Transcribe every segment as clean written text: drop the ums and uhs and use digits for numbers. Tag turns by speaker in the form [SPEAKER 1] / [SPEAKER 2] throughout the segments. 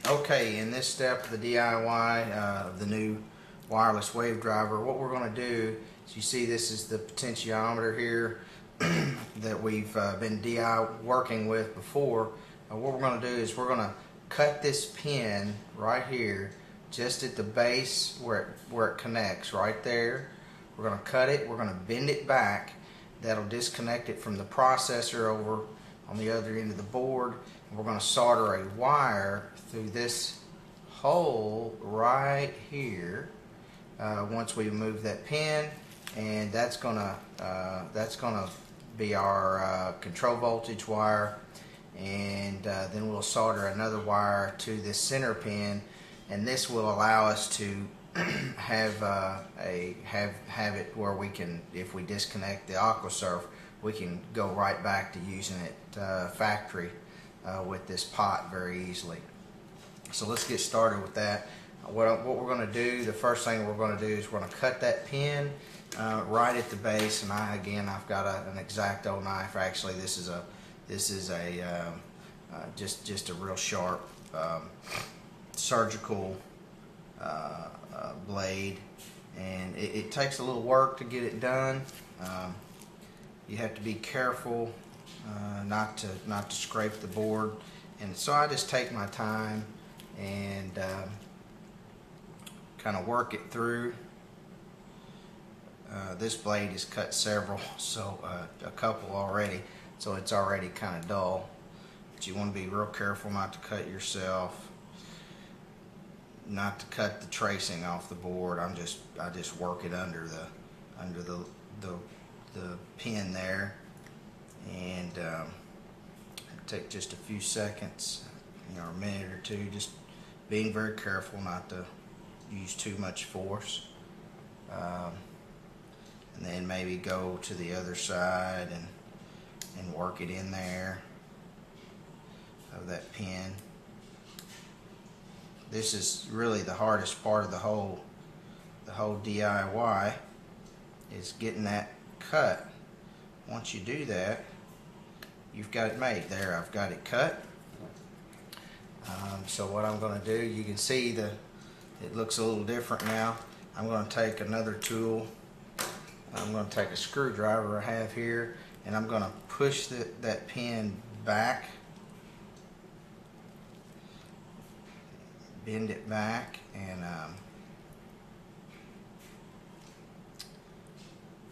[SPEAKER 1] Okay, in this step of the DIY of the new wireless wave driver, what we're going to do is, you see this is the potentiometer here that we've been working with before. What we're going to do is we're going to cut this pin right here, just at the base where it connects, right there. We're going to cut it, we're going to bend it back. That'll disconnect it from the processor over on the other end of the board. We're going to solder a wire through this hole right here once we remove that pin, and that's gonna be our control voltage wire, and then we'll solder another wire to this center pin, and this will allow us to have it where we can, if we disconnect the Aquasurf, we can go right back to using it factory with this pot very easily. So let's get started with that. What we're going to do, the first thing we're going to do is we're going to cut that pin right at the base. And I've got an X-Acto knife. Actually, this is just a real sharp surgical blade, and it takes a little work to get it done. You have to be careful not to scrape the board, and so I just take my time and kind of work it through. This blade is cut several, so a couple already, so it's already kind of dull. But you want to be real careful not to cut yourself, not to cut the tracing off the board. I just work it under the pin there, and take just a few seconds, or a minute or two, just being very careful not to use too much force, and then maybe go to the other side and work it in there of that pin. This is really the hardest part of the whole DIY, is getting that cut. Once you do that, you've got it made. There, I've got it cut. So what I'm going to do, you can see it looks a little different now. I'm going to take another tool. I'm going to take a screwdriver I have here, and I'm going to push that pin back, bend it back, and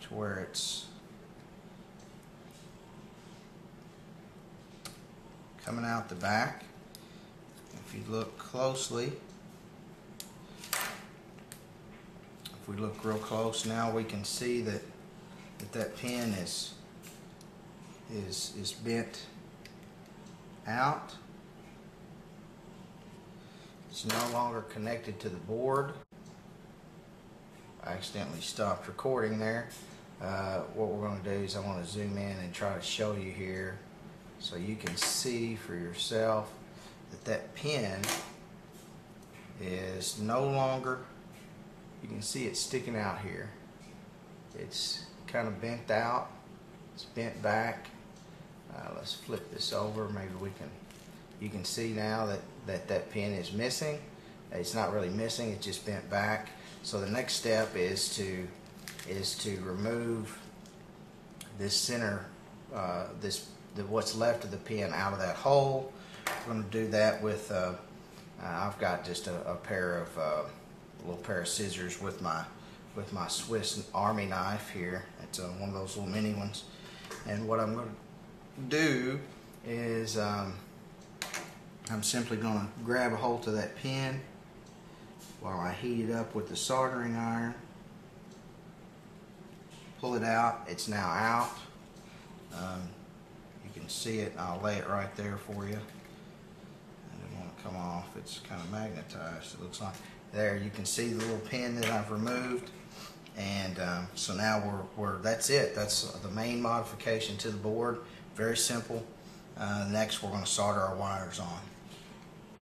[SPEAKER 1] to where it's coming out the back. If you look closely, if we look real close now, we can see that pin is bent out. It's no longer connected to the board. I accidentally stopped recording there. What we're going to do is I want to zoom in and try to show you here so you can see for yourself that pin is no longer, you can see it sticking out here. It's kind of bent out, it's bent back. Let's flip this over, maybe you can see now that pin is missing. It's not really missing, it's just bent back. So the next step is to remove this center, what's left of the pin out of that hole. We're going to do that with I've got just a little pair of scissors with my Swiss Army knife here. It's one of those little mini ones. And what I'm going to do is I'm simply going to grab a hold of that pin while I heat it up with the soldering iron. Pull it out. It's now out. You can see it. I'll lay it right there for you. It won't come off. It's kind of magnetized, it looks like. There, you can see the little pin that I've removed. And so now that's it. That's the main modification to the board. Very simple. Next, we're going to solder our wires on.